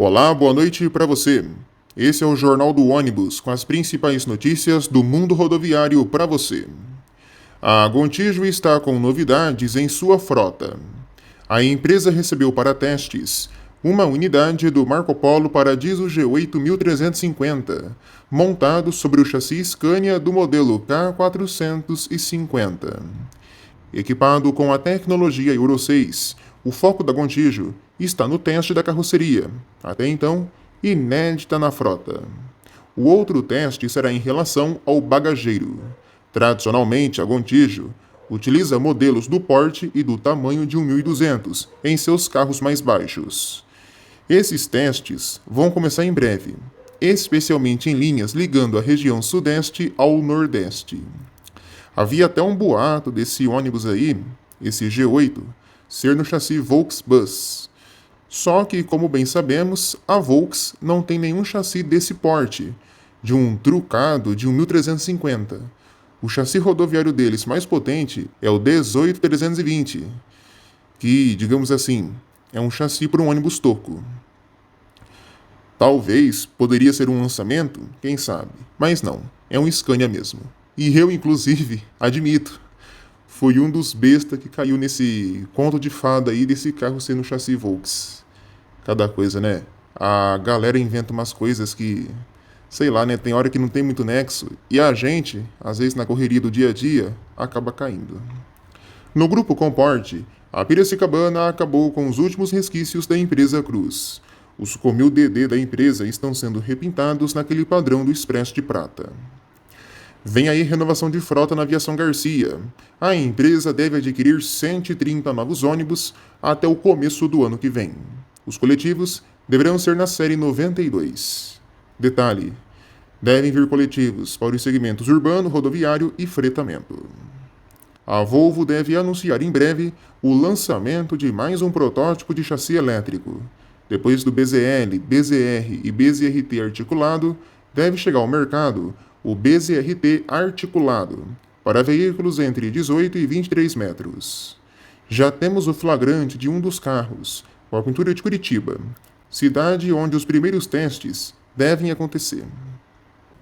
Olá, boa noite para você. Esse é o Jornal do Ônibus com as principais notícias do mundo rodoviário para você. A Gontijo está com novidades em sua frota. A empresa recebeu para testes uma unidade do Marco Polo Paradiso G8 1350, montado sobre o chassi Scania do modelo K450. Equipado com a tecnologia Euro 6, o foco da Gontijo está no teste da carroceria, até então inédita na frota. O outro teste será em relação ao bagageiro. Tradicionalmente, a Gontijo utiliza modelos do porte e do tamanho de um 1200 em seus carros mais baixos. Esses testes vão começar em breve, especialmente em linhas ligando a região sudeste ao nordeste. Havia até um boato desse ônibus aí, esse G8, ser no chassi Volksbus. Só que, como bem sabemos, a Volks não tem nenhum chassi desse porte, de um trucado de um 1350. O chassi rodoviário deles mais potente é o 18320, que, digamos assim, é um chassi para um ônibus toco. Talvez poderia ser um lançamento, quem sabe, mas não, é um Scania mesmo. E eu, inclusive, admito, foi um dos bestas que caiu nesse conto de fada aí desse carro sendo chassi Volks. Cada coisa, né? A galera inventa umas coisas que, sei lá, né? Tem hora que não tem muito nexo. E a gente, às vezes na correria do dia a dia, acaba caindo. No grupo Comporte, a Piracicabana acabou com os últimos resquícios da empresa Cruz. Os Comil DD da empresa estão sendo repintados naquele padrão do Expresso de Prata. Vem aí renovação de frota na Aviação Garcia. A empresa deve adquirir 130 novos ônibus até o começo do ano que vem. Os coletivos deverão ser na série 92. Detalhe: devem vir coletivos para os segmentos urbano, rodoviário e fretamento. A Volvo deve anunciar em breve o lançamento de mais um protótipo de chassi elétrico. Depois do BZL, BZR e BZRT articulado, deve chegar ao mercado o BZRT articulado, para veículos entre 18 e 23 metros. Já temos o flagrante de um dos carros, com a pintura de Curitiba, cidade onde os primeiros testes devem acontecer.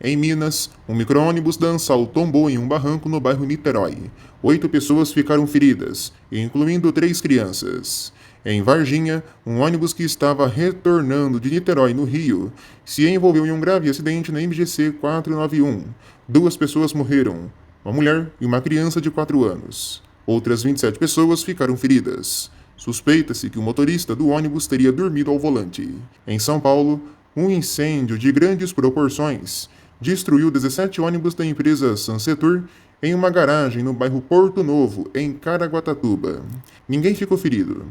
Em Minas, um micro-ônibus dançal tombou em um barranco no bairro Niterói. 8 pessoas ficaram feridas, incluindo 3 crianças. Em Varginha, um ônibus que estava retornando de Niterói, no Rio, se envolveu em um grave acidente na MGC 491. 2 pessoas morreram, uma mulher e uma criança de 4 anos. Outras 27 pessoas ficaram feridas. Suspeita-se que o motorista do ônibus teria dormido ao volante. Em São Paulo, um incêndio de grandes proporções destruiu 17 ônibus da empresa Sansetur em uma garagem no bairro Porto Novo, em Caraguatatuba. Ninguém ficou ferido.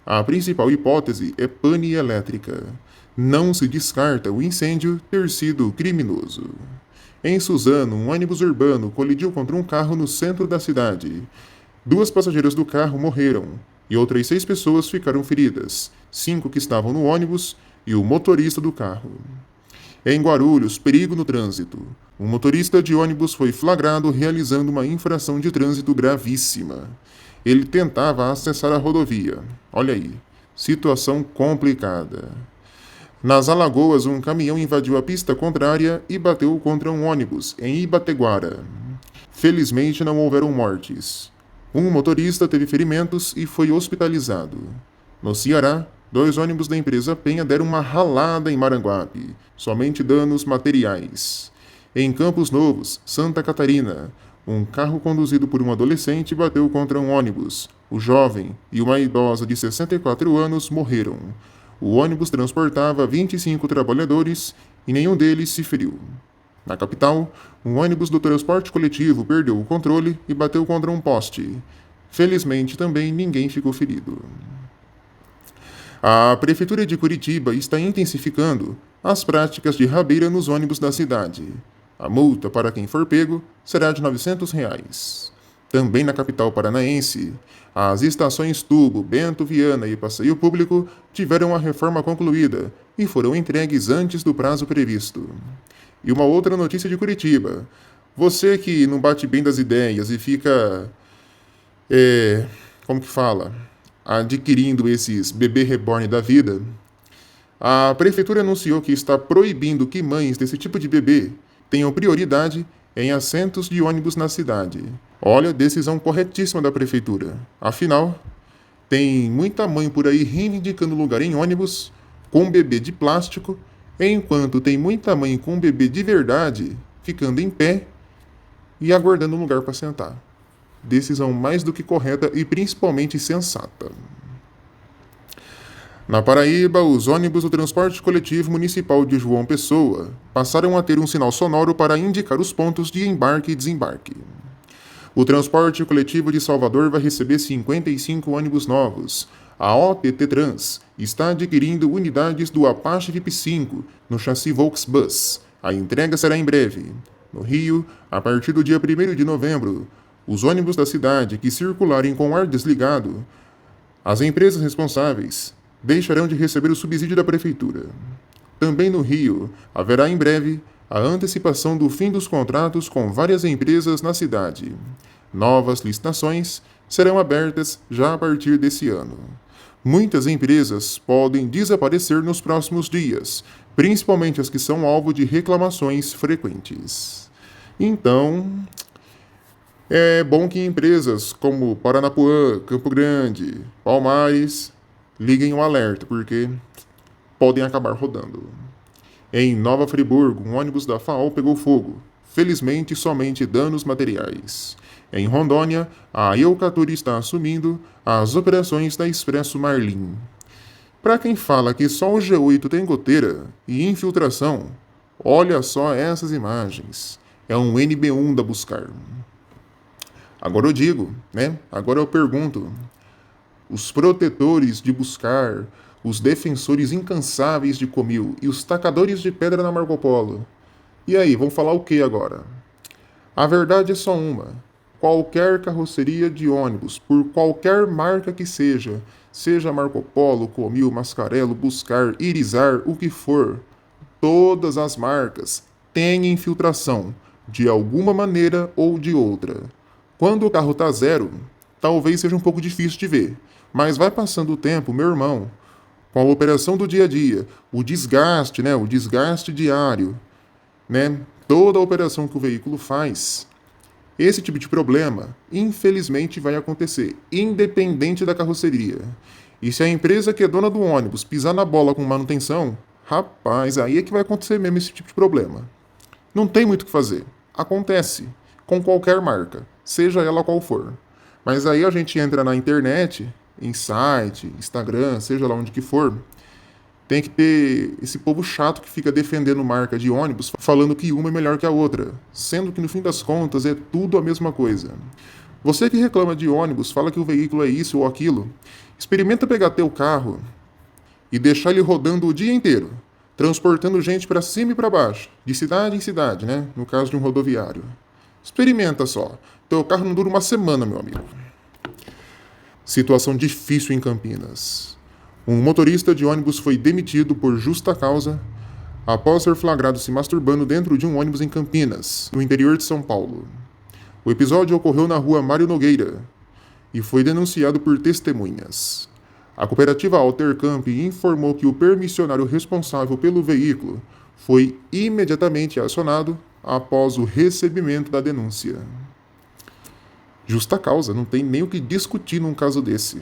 A principal hipótese é pane elétrica. Não se descarta o incêndio ter sido criminoso. Em Suzano, um ônibus urbano colidiu contra um carro no centro da cidade. 2 passageiras do carro morreram e outras 6 pessoas ficaram feridas, 5 que estavam no ônibus e o motorista do carro. Em Guarulhos, perigo no trânsito. Um motorista de ônibus foi flagrado realizando uma infração de trânsito gravíssima. Ele tentava acessar a rodovia. Olha aí, situação complicada. Nas Alagoas, um caminhão invadiu a pista contrária e bateu contra um ônibus, em Ibateguara. Felizmente não houveram mortes. Um motorista teve ferimentos e foi hospitalizado. No Ceará, 2 ônibus da empresa Penha deram uma ralada em Maranguape, somente danos materiais. Em Campos Novos, Santa Catarina, um carro conduzido por um adolescente bateu contra um ônibus. O jovem e uma idosa de 64 anos morreram. O ônibus transportava 25 trabalhadores e nenhum deles se feriu. Na capital, um ônibus do transporte coletivo perdeu o controle e bateu contra um poste. Felizmente também ninguém ficou ferido. A Prefeitura de Curitiba está intensificando as práticas de rabeira nos ônibus da cidade. A multa para quem for pego será de R$ 900. Também na capital paranaense, as estações Tubo, Bento Viana e Passeio Público tiveram a reforma concluída e foram entregues antes do prazo previsto. E uma outra notícia de Curitiba. Você que não bate bem das ideias e fica, como que fala, adquirindo esses bebê reborn da vida, A prefeitura anunciou que está proibindo que mães desse tipo de bebê tenham prioridade em assentos de ônibus na cidade. Olha, decisão corretíssima da prefeitura. Afinal, tem muita mãe por aí reivindicando lugar em ônibus com bebê de plástico, enquanto tem muita mãe com bebê de verdade ficando em pé e aguardando um lugar para sentar. Decisão mais do que correta e principalmente sensata. Na Paraíba, os ônibus do transporte coletivo municipal de João Pessoa passaram a ter um sinal sonoro para indicar os pontos de embarque e desembarque. O transporte coletivo de Salvador vai receber 55 ônibus novos. A OPT Trans está adquirindo unidades do Apache VIP5 no chassi Volksbus. A entrega será em breve. No Rio, a partir do dia 1º de novembro, os ônibus da cidade que circularem com o ar desligado, as empresas responsáveis deixarão de receber o subsídio da prefeitura. Também no Rio, haverá em breve a antecipação do fim dos contratos com várias empresas na cidade. Novas licitações serão abertas já a partir desse ano. Muitas empresas podem desaparecer nos próximos dias, principalmente as que são alvo de reclamações frequentes. Então, é bom que empresas como Paranapuã, Campo Grande, Palmares liguem o alerta, porque podem acabar rodando. Em Nova Friburgo, um ônibus da FAO pegou fogo. Felizmente, somente danos materiais. Em Rondônia, a Eucatur está assumindo as operações da Expresso Marlim. Para quem fala que só o G8 tem goteira e infiltração, olha só essas imagens. É um NB1 da Buscar. Agora eu digo, né? Agora eu pergunto. Os protetores de Buscar, os defensores incansáveis de Comil e os tacadores de pedra na Marco Polo. E aí, vão falar o que agora? A verdade é só uma. Qualquer carroceria de ônibus, por qualquer marca que seja Marco Polo, Comil, Mascarello, Buscar, Irizar, o que for, todas as marcas têm infiltração, de alguma maneira ou de outra. Quando o carro tá zero, talvez seja um pouco difícil de ver. Mas vai passando o tempo, meu irmão, com a operação do dia a dia, o desgaste, né, o desgaste diário, né, toda a operação que o veículo faz, esse tipo de problema, infelizmente, vai acontecer, independente da carroceria. E se a empresa que é dona do ônibus pisar na bola com manutenção, rapaz, aí é que vai acontecer mesmo esse tipo de problema. Não tem muito o que fazer. Acontece, com qualquer marca, seja ela qual for. Mas aí a gente entra na internet, em site, Instagram, seja lá onde que for, tem que ter esse povo chato que fica defendendo marca de ônibus, falando que uma é melhor que a outra, sendo que no fim das contas é tudo a mesma coisa. Você que reclama de ônibus, fala que o veículo é isso ou aquilo, experimenta pegar teu carro e deixar ele rodando o dia inteiro, transportando gente para cima e para baixo, de cidade em cidade, né? No caso de um rodoviário. Experimenta só. Teu carro não dura uma semana, meu amigo. Situação difícil em Campinas. Um motorista de ônibus foi demitido por justa causa após ser flagrado se masturbando dentro de um ônibus em Campinas, no interior de São Paulo. O episódio ocorreu na rua Mário Nogueira e foi denunciado por testemunhas. A cooperativa Altercamp informou que o permissionário responsável pelo veículo foi imediatamente acionado após o recebimento da denúncia. Justa causa, não tem nem o que discutir num caso desse.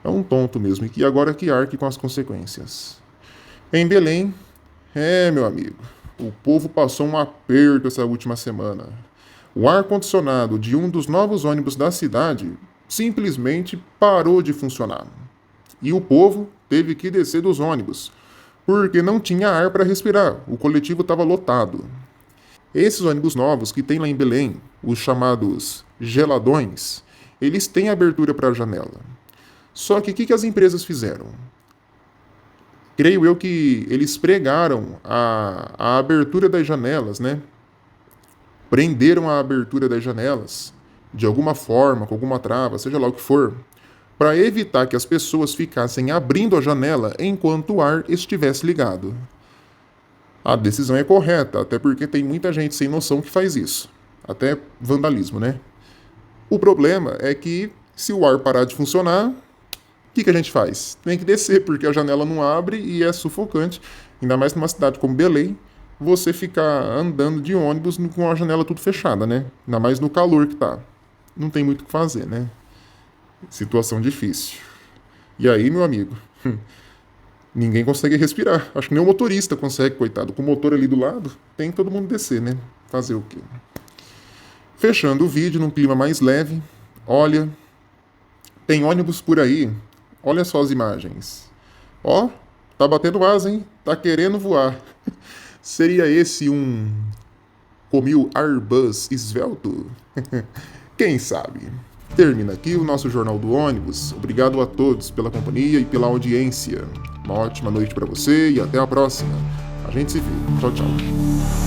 É um tonto mesmo, e que agora que arque com as consequências. Em Belém, meu amigo, o povo passou um aperto essa última semana. O ar-condicionado de um dos novos ônibus da cidade simplesmente parou de funcionar. E o povo teve que descer dos ônibus, porque não tinha ar para respirar, o coletivo estava lotado. Esses ônibus novos que tem lá em Belém, os chamados geladões, eles têm abertura para a janela. Só que o que as empresas fizeram? Creio eu que eles pregaram a abertura das janelas, né? Prenderam a abertura das janelas, de alguma forma, com alguma trava, seja lá o que for, para evitar que as pessoas ficassem abrindo a janela enquanto o ar estivesse ligado. A decisão é correta, até porque tem muita gente sem noção que faz isso. Até vandalismo, né? O problema é que, se o ar parar de funcionar, que a gente faz? Tem que descer, porque a janela não abre e é sufocante. Ainda mais numa cidade como Belém, você ficar andando de ônibus com a janela tudo fechada, né? Ainda mais no calor que tá. Não tem muito o que fazer, né? Situação difícil. E aí, meu amigo, ninguém consegue respirar. Acho que nem o motorista consegue, coitado. Com o motor ali do lado, tem que todo mundo descer, né? Fazer o quê? Fechando o vídeo num clima mais leve. Olha, tem ônibus por aí. Olha só as imagens. Ó, tá batendo asa, hein? Tá querendo voar. Seria esse um Comil Airbus esvelto? Quem sabe? Termina aqui o nosso Jornal do Ônibus. Obrigado a todos pela companhia e pela audiência. Uma ótima noite para você e até a próxima. A gente se vê. Tchau, tchau.